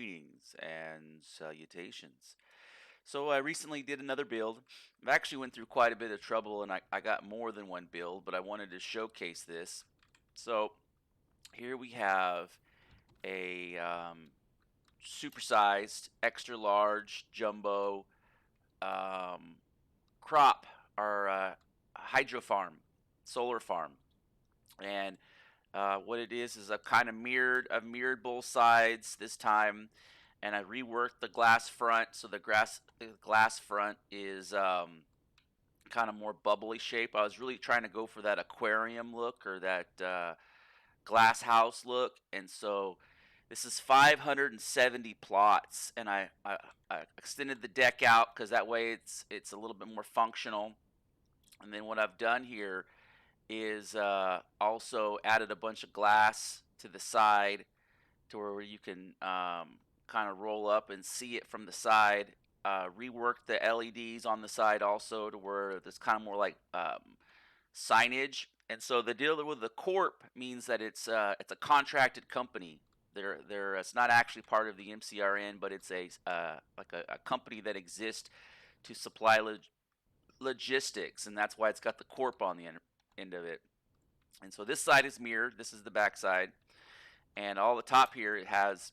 Greetings and salutations. So I recently did another build. I've actually went through quite a bit of trouble and I got more than one build, but I wanted to showcase this. So here we have a supersized, extra large, jumbo um, crop or hydro farm, solar farm. And what it is I've mirrored both sides this time, and I reworked the glass front. So the glass front is kind of more bubbly shape. I was really trying to go for that aquarium look or that glass house look, and so this is 570 plots, and I extended the deck out because that way it's a little bit more functional. And then what I've done here is also added a bunch of glass to the side to where you can kind of roll up and see it from the side. Reworked the LEDs on the side also to where there's kind of more like signage. And so the deal with the corp means that it's a contracted company. It's not actually part of the MCRN, but it's a company that exists to supply logistics, and that's why it's got the corp on the end of it. And so this side is mirrored. This is the back side, and all the top here it has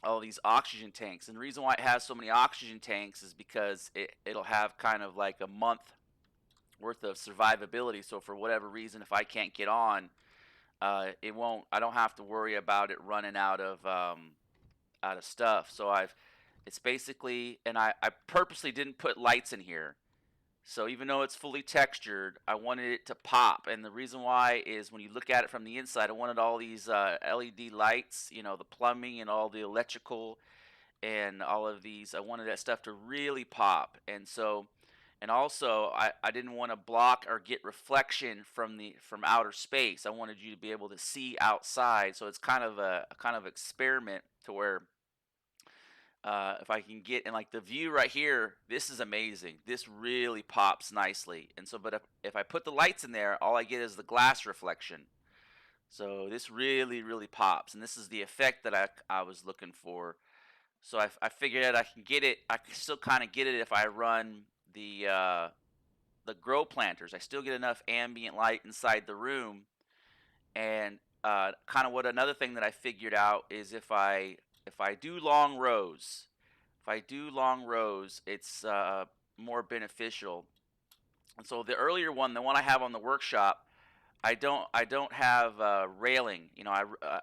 all these oxygen tanks. And the reason why it has so many oxygen tanks is because it'll have kind of like a month worth of survivability. So for whatever reason, if I can't get on, it won't. I don't have to worry about it running out of stuff. So it's basically, and I purposely didn't put lights in here. So even though it's fully textured, I wanted it to pop. And the reason why is when you look at it from the inside, I wanted all these LED lights, the plumbing and all the electrical and all of these. I wanted that stuff to really pop. And also I didn't want to block or get reflection from outer space. I wanted you to be able to see outside. So it's kind of a kind of experiment to where if I can get, and like the view right here, this is amazing. This really pops nicely. And so, but if I put the lights in there, all I get is the glass reflection. So this really, really pops. And this is the effect that I was looking for. So I figured out I can get it. I can still kind of get it if I run the grow planters. I still get enough ambient light inside the room. And kind of what another thing that I figured out is if I do long rows, it's more beneficial. And so the earlier one, the one I have on the workshop, I don't have railing.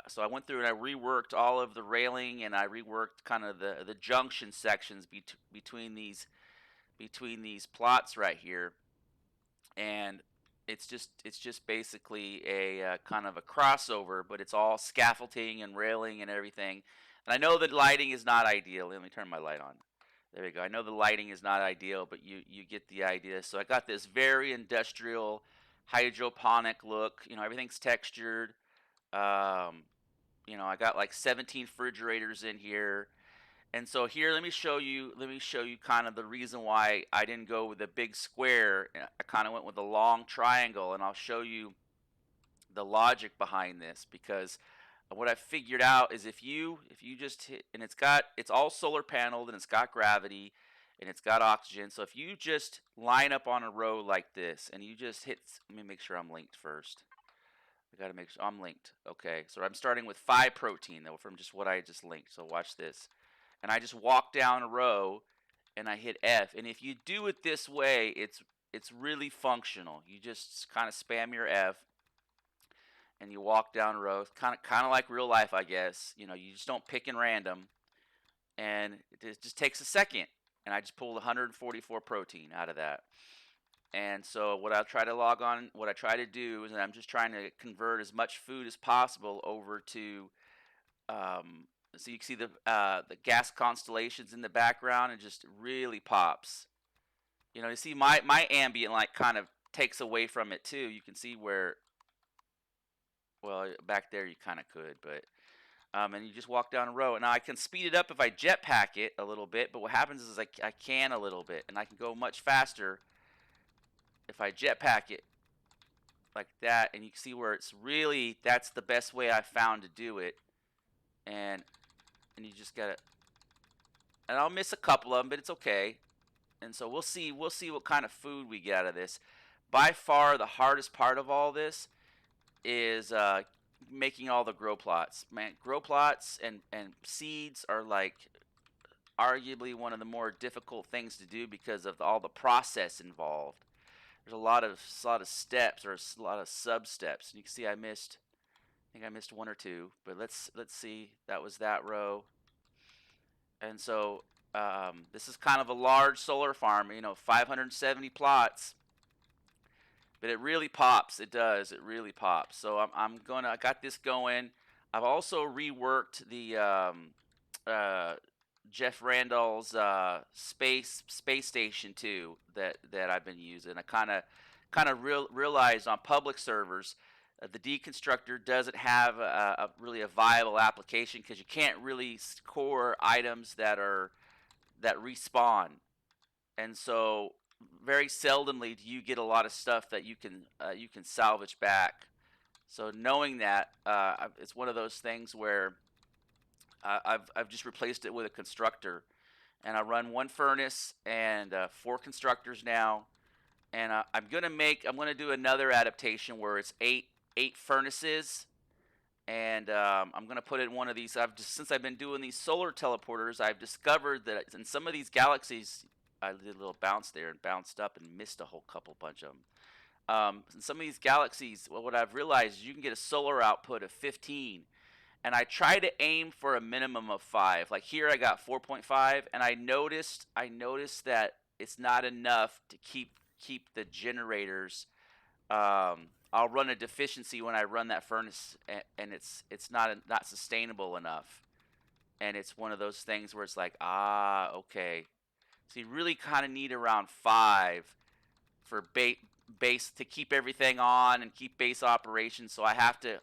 So I went through and I reworked all of the railing, and I reworked kind of the junction sections between these plots right here, and it's just basically a kind of a crossover, but it's all scaffolding and railing and everything. And I know that lighting is not ideal. Let me turn my light on. There we go. I know the lighting is not ideal, but you get the idea. So I got this very industrial hydroponic look. Everything's textured. Um, I got like 17 refrigerators in here. And so here, let me show you kind of the reason why I didn't go with a big square. I kind of went with a long triangle, and I'll show you the logic behind this. Because what I figured out is if you just hit, and it's all solar paneled, and it's got gravity, and it's got oxygen. So if you just line up on a row like this, and you just hit, let me make sure I'm linked first. I gotta make sure I'm linked. Okay, so I'm starting with 5 protein though from just what I just linked. So watch this. And I just walk down a row and I hit F. And if you do it this way, it's really functional. You just kind of spam your F and you walk down a row. Kind of like real life, I guess. You just don't pick in random, and it just takes a second. And I just pulled 144 protein out of that. And so what I try to do is I'm just trying to convert as much food as possible over to so you can see the gas constellations in the background. It just really pops. You see my ambient light kind of takes away from it too. You can see where, well, back there you kind of could, but and you just walk down a row. Now I can speed it up if I jetpack it a little bit, but what happens is I can a little bit, and I can go much faster if I jetpack it like that. And you can see where that's the best way I found to do it. And and you just gotta, and I'll miss a couple of them, but it's okay. And so we'll see what kind of food we get out of this. By far, the hardest part of all this is making all the grow plots. Man, grow plots and seeds are like arguably one of the more difficult things to do because of all the process involved. There's a lot of steps, or a lot of sub steps. And you can see I think I missed one or two, but let's see. That was that row. And so this is kind of a large solar farm, 570 plots, but it really pops. It does. It really pops. So I got this going. I've also reworked the uh, Jeff Randall's space station too that I've been using. I kind of realized on public servers the deconstructor doesn't have really a viable application because you can't really score items that respawn, and so very seldomly do you get a lot of stuff that you can salvage back. So knowing that, it's one of those things where I've just replaced it with a constructor, and I run one furnace and four constructors now. And I'm gonna do another adaptation where it's eight furnaces, and I'm gonna put in one of these. Since I've been doing these solar teleporters, I've discovered that in some of these galaxies, I did a little bounce there and bounced up and missed a whole couple bunch of them. In some of these galaxies, well, what I've realized is you can get a solar output of 15, and I try to aim for a minimum of 5. Like here, I got 4.5, and I noticed that it's not enough to keep the generators. I'll run a deficiency when I run that furnace, and it's not sustainable enough. And it's one of those things where it's like, okay. So you really kind of need around 5 for base to keep everything on and keep base operations. So I have to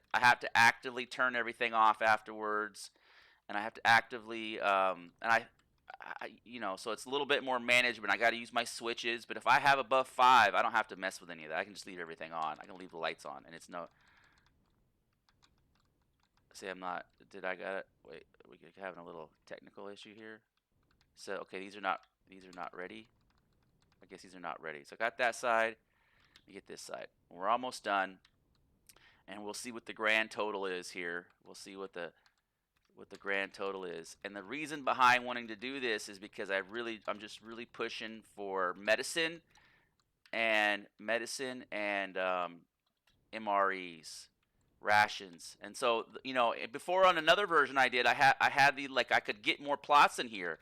actively turn everything off afterwards, and I have to actively and so it's a little bit more management. I got to use my switches, but if I have above 5, I don't have to mess with any of that. I can just leave everything on. I can leave the lights on, and it's no. See, I'm not. Did I got it? Wait, we having a little technical issue here. So okay, these are not ready. I guess these are not ready. So I got that side. Let me get this side. We're almost done, and we'll see what the grand total is here. We'll see what the grand total is. And the reason behind wanting to do this is because I'm just really pushing for medicine and MREs, rations. And so before on another version I had the like I could get more plots in here.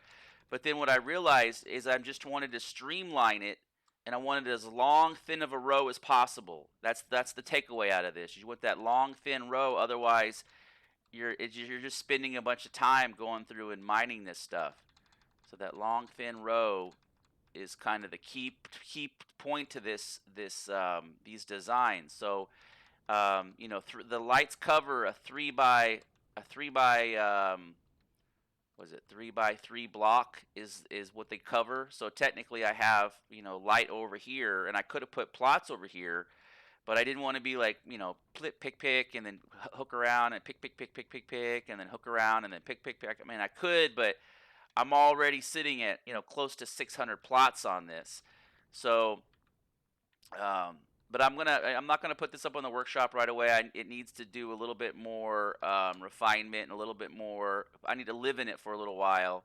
But then what I realized is I just wanted to streamline it, and I wanted as long thin of a row as possible. That's the takeaway out of this. You want that long thin row, otherwise you're just spending a bunch of time going through and mining this stuff. So that long thin row is kind of the key point to these designs. So the lights cover a 3 by was it 3 by 3 block is what they cover. So technically I have light over here, and I could have put plots over here, but I didn't want to be like pick and then hook around and pick and then hook around and then pick. I mean, I could, but I'm already sitting at close to 600 plots on this. So but I'm not gonna put this up on the workshop right away. It needs to do a little bit more refinement and a little bit more. I need to live in it for a little while.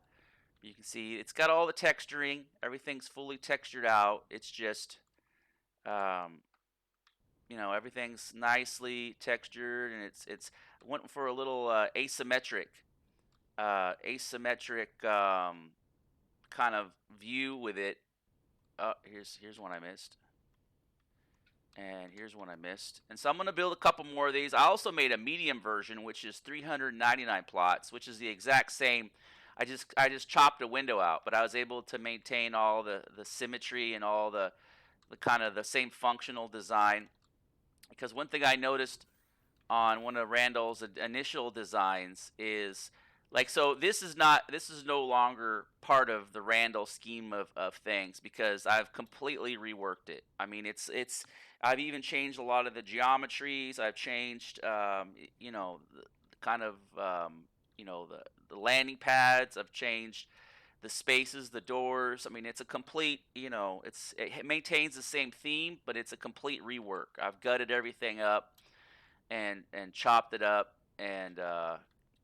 You can see it's got all the texturing. Everything's fully textured out. It's just everything's nicely textured, and it's went for a little asymmetric kind of view with it. Here's one I missed. And here's one I missed. And so I'm going to build a couple more of these. I also made a medium version, which is 399 plots, which is the exact same. I just chopped a window out, but I was able to maintain all the symmetry and all the kind of the same functional design. Because one thing I noticed on one of Randall's initial designs is like, so this is no longer part of the Randall scheme of things, because I've completely reworked it. I mean, I've even changed a lot of the geometries. I've changed the kind of the the landing pads. I've changed the spaces, the doors. I mean, it's a complete, it maintains the same theme, but it's a complete rework. I've gutted everything up and chopped it up and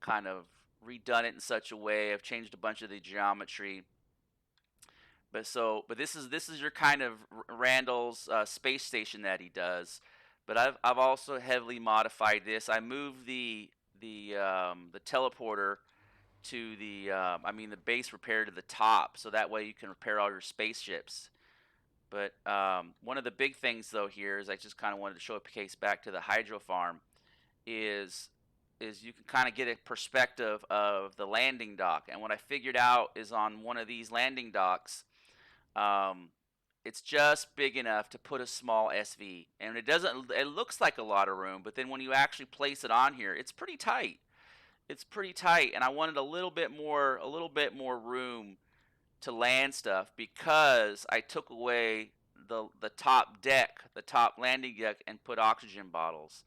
kind of redone it in such a way. I've changed a bunch of the geometry. But this is your kind of Randall's space station that he does. But I've also heavily modified this. I moved the teleporter to the base repair to the top, so that way you can repair all your spaceships. But one of the big things though here is I just kind of wanted to show a case back to the hydro farm is you can kind of get a perspective of the landing dock. And what I figured out is on one of these landing docks, um, it's just big enough to put a small SV, and it doesn't. It looks like a lot of room, but then when you actually place it on here, it's pretty tight. It's pretty tight, and I wanted a little bit more room to land stuff because I took away the top deck, the top landing deck, and put oxygen bottles.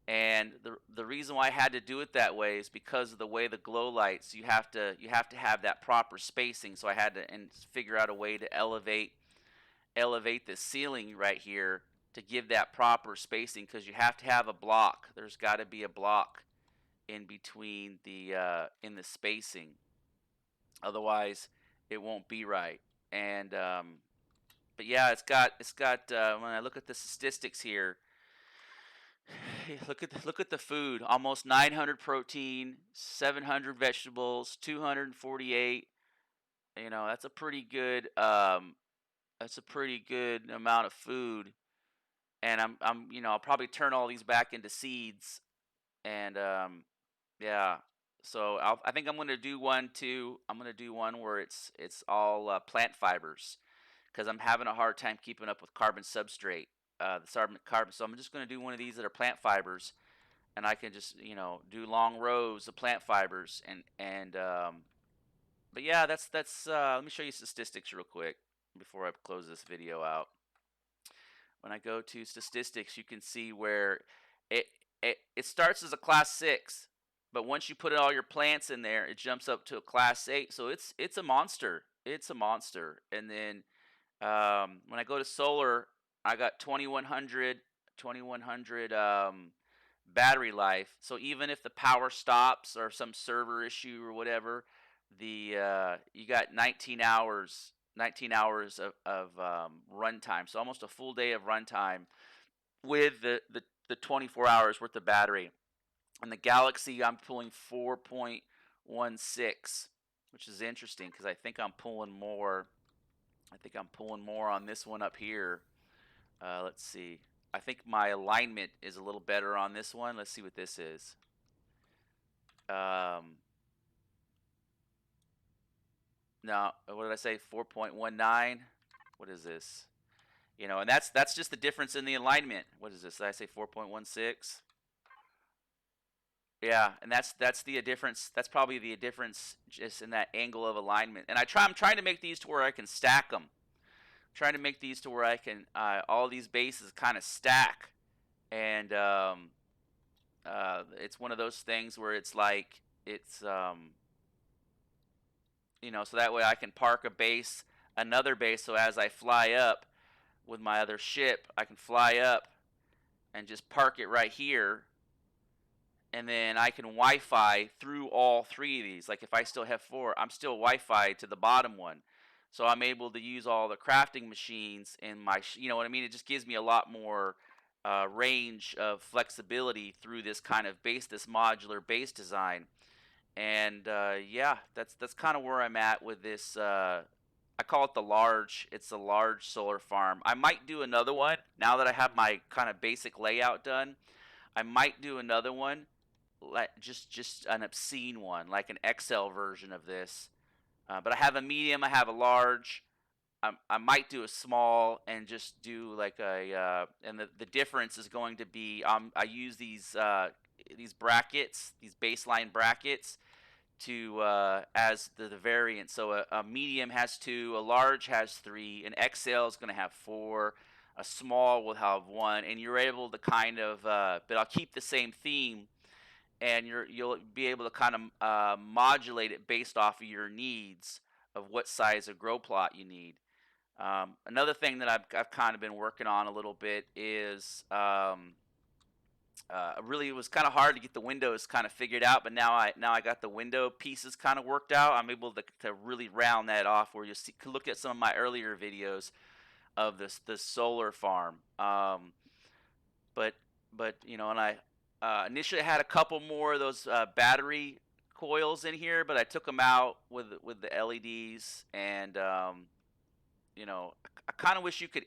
And the reason why I had to do it that way is because of the way the glow lights. You have to have that proper spacing. So I had to figure out a way to elevate the ceiling right here to give that proper spacing, because you have to have a block. There's got to be a block in between in the spacing. Otherwise, it won't be right. And but yeah, it's got when I look at the statistics here, look at the food. Almost 900 protein, 700 vegetables, 248. That's a pretty good amount of food. And I'll probably turn all these back into seeds. And yeah. So I think I'm gonna do one too. I'm gonna do one where it's all plant fibers, because I'm having a hard time keeping up with carbon substrate. Carbon. So I'm just gonna do one of these that are plant fibers, and I can just do long rows of plant fibers. And but yeah, that's let me show you statistics real quick before I close this video out. When I go to statistics, you can see where it it starts as a class 6, but once you put all your plants in there, it jumps up to a class 8. So it's a monster. It's a monster. And then when I go to solar, I got 2100 battery life. So even if the power stops or some server issue or whatever, you got 19 hours of runtime. So almost a full day of runtime with the 24 hours worth of battery. And the Galaxy, I'm pulling 4.16, which is interesting because I think I'm pulling more. I think I'm pulling more on this one up here. Let's see. I think my alignment is a little better on this one. Let's see what this is. No, what did I say? 4.19. What is this? And that's just the difference in the alignment. What is this? Did I say 4.16? Yeah, and that's the difference. That's probably the difference just in that angle of alignment. And I'm trying to make these to where I can stack them. I'm trying to make these to where I can all these bases kind of stack. And it's one of those things where it's like so that way I can park another base. So as I fly up with my other ship, I can fly up and just park it right here. And then I can Wi-Fi through all 3 of these. Like if I still have 4, I'm still Wi-Fi to the bottom one. So I'm able to use all the crafting machines in my, you know what I mean? It just gives me a lot more range of flexibility through this kind of this modular base design. And yeah, that's kind of where I'm at with this. I call it it's a large solar farm. I might do another one now that I have my kind of basic layout done. I might do another one, like just an obscene one, like an XL version of this. But I have a medium, I have a large. I might do a small and just do like and the difference is going to be I use these brackets, these baseline brackets to as the variant. So a medium has 2, a large has 3, an XL is going to have 4, a small will have 1, and you're able to kind of but I'll keep the same theme, and you'll be able to kind of modulate it based off of your needs of what size of grow plot you need. Another thing that I've kind of been working on a little bit is really it was kind of hard to get the windows kind of figured out, but now I got the window pieces kind of worked out. I'm able to really round that off. Where you see, look at some of my earlier videos of this solar farm. But and I initially had a couple more of those battery coils in here, but I took them out with the LEDs, and I kind of wish you could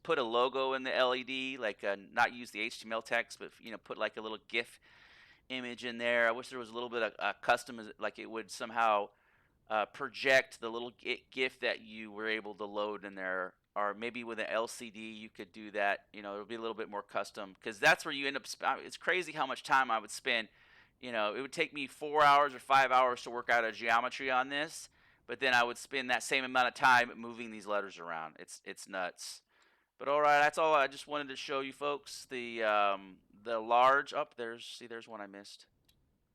put a logo in the LED, like not use the HTML text, but put like a little GIF image in there. I wish there was a little bit of custom, like it would somehow project the little GIF that you were able to load in there, or maybe with an LCD you could do that. It'll be a little bit more custom, because that's where you end up. It's crazy how much time I would spend. It would take me 4 hours or 5 hours to work out a geometry on this, but then I would spend that same amount of time moving these letters around. It's nuts. But all right, that's all. I just wanted to show you folks the large. Up there's one I missed.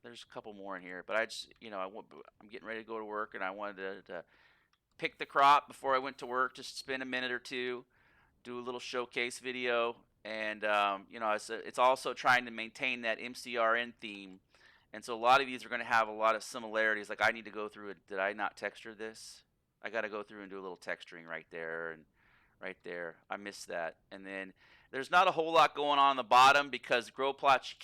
There's a couple more in here, but I just I'm getting ready to go to work, and I wanted to pick the crop before I went to work. Just spend a minute or two, do a little showcase video, and it's also trying to maintain that MCRN theme. And so a lot of these are going to have a lot of similarities. Like I need to go through it. Did I not texture this? I got to go through and do a little texturing right there and right there. I missed that. And then there's not a whole lot going on the bottom, because grow plots you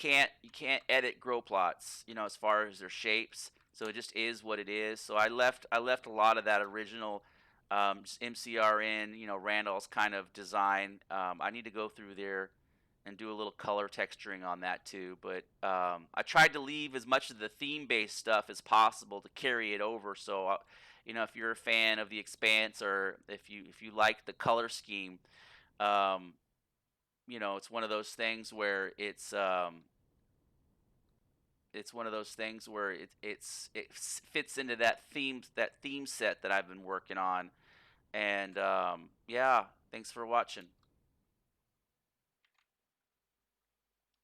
can't edit grow plots, as far as their shapes. So it just is what it is. So I left a lot of that original MCRN, Randall's kind of design. I need to go through there and do a little color texturing on that too. But I tried to leave as much of the theme-based stuff as possible to carry it over. So if you're a fan of the Expanse, or if you like the color scheme, um, it's one of those things where it's one of those things where it fits into that theme set that I've been working on. And yeah, thanks for watching.